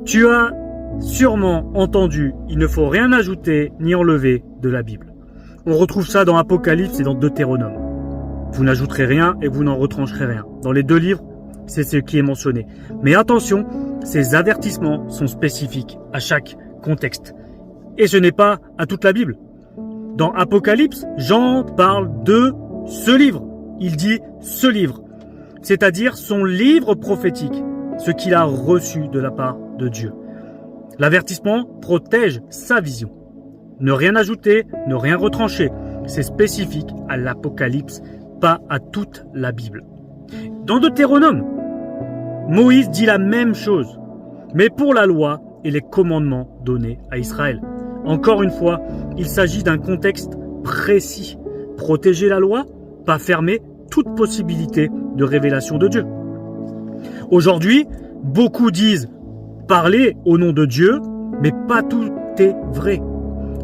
Tu as sûrement entendu, il ne faut rien ajouter ni enlever de la Bible. On retrouve ça dans Apocalypse et dans Deutéronome. Vous n'ajouterez rien et vous n'en retrancherez rien. Dans les deux livres, c'est ce qui est mentionné. Mais attention, ces avertissements sont spécifiques à chaque contexte. Et ce n'est pas à toute la Bible. Dans Apocalypse, Jean parle de ce livre. Il dit ce livre, c'est-à-dire son livre prophétique, ce qu'il a reçu de la part de Dieu. L'avertissement protège sa vision. Ne rien ajouter, ne rien retrancher. C'est spécifique à l'Apocalypse, pas à toute la Bible. Dans Deutéronome, Moïse dit la même chose, mais pour la loi et les commandements donnés à Israël. Encore une fois, il s'agit d'un contexte précis. Protéger la loi, pas fermer toute possibilité de révélation de Dieu. Aujourd'hui, beaucoup disent parler au nom de Dieu, mais pas tout est vrai.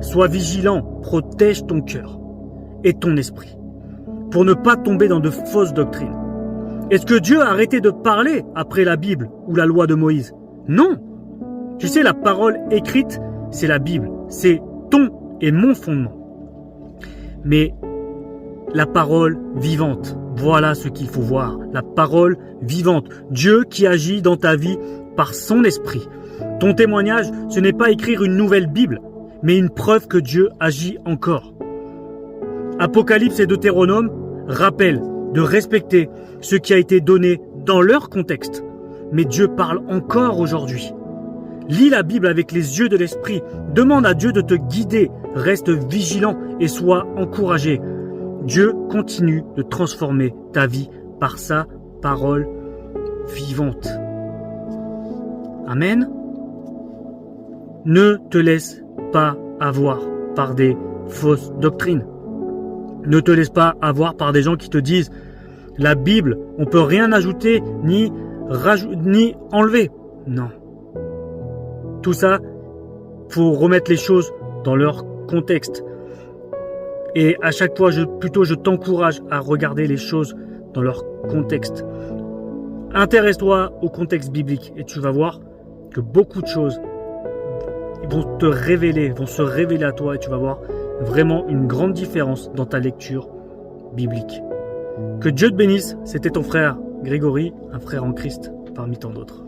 Sois vigilant, protège ton cœur et ton esprit pour ne pas tomber dans de fausses doctrines. Est-ce que Dieu a arrêté de parler après la Bible ou la loi de Moïse? Non. Tu sais, la parole écrite, c'est la Bible. C'est ton et mon fondement. Mais la parole vivante, voilà ce qu'il faut voir. La parole vivante. Dieu qui agit dans ta vie par son esprit. Ton témoignage, ce n'est pas écrire une nouvelle Bible, mais une preuve que Dieu agit encore. Apocalypse et Deutéronome rappellent de respecter ce qui a été donné dans leur contexte. Mais Dieu parle encore aujourd'hui. Lis la Bible avec les yeux de l'esprit. Demande à Dieu de te guider. Reste vigilant et sois encouragé. Dieu continue de transformer ta vie par sa parole vivante. Amen. Ne te laisse pas avoir par des fausses doctrines. Ne te laisse pas avoir par des gens qui te disent la Bible, on peut rien ajouter ni enlever. Non. Tout ça, faut remettre les choses dans leur contexte. Et à chaque fois, je t'encourage à regarder les choses dans leur contexte. Intéresse-toi au contexte biblique et tu vas voir que beaucoup de choses vont se révéler à toi et tu vas voir vraiment une grande différence dans ta lecture biblique. Que Dieu te bénisse, c'était ton frère Grégory, un frère en Christ parmi tant d'autres.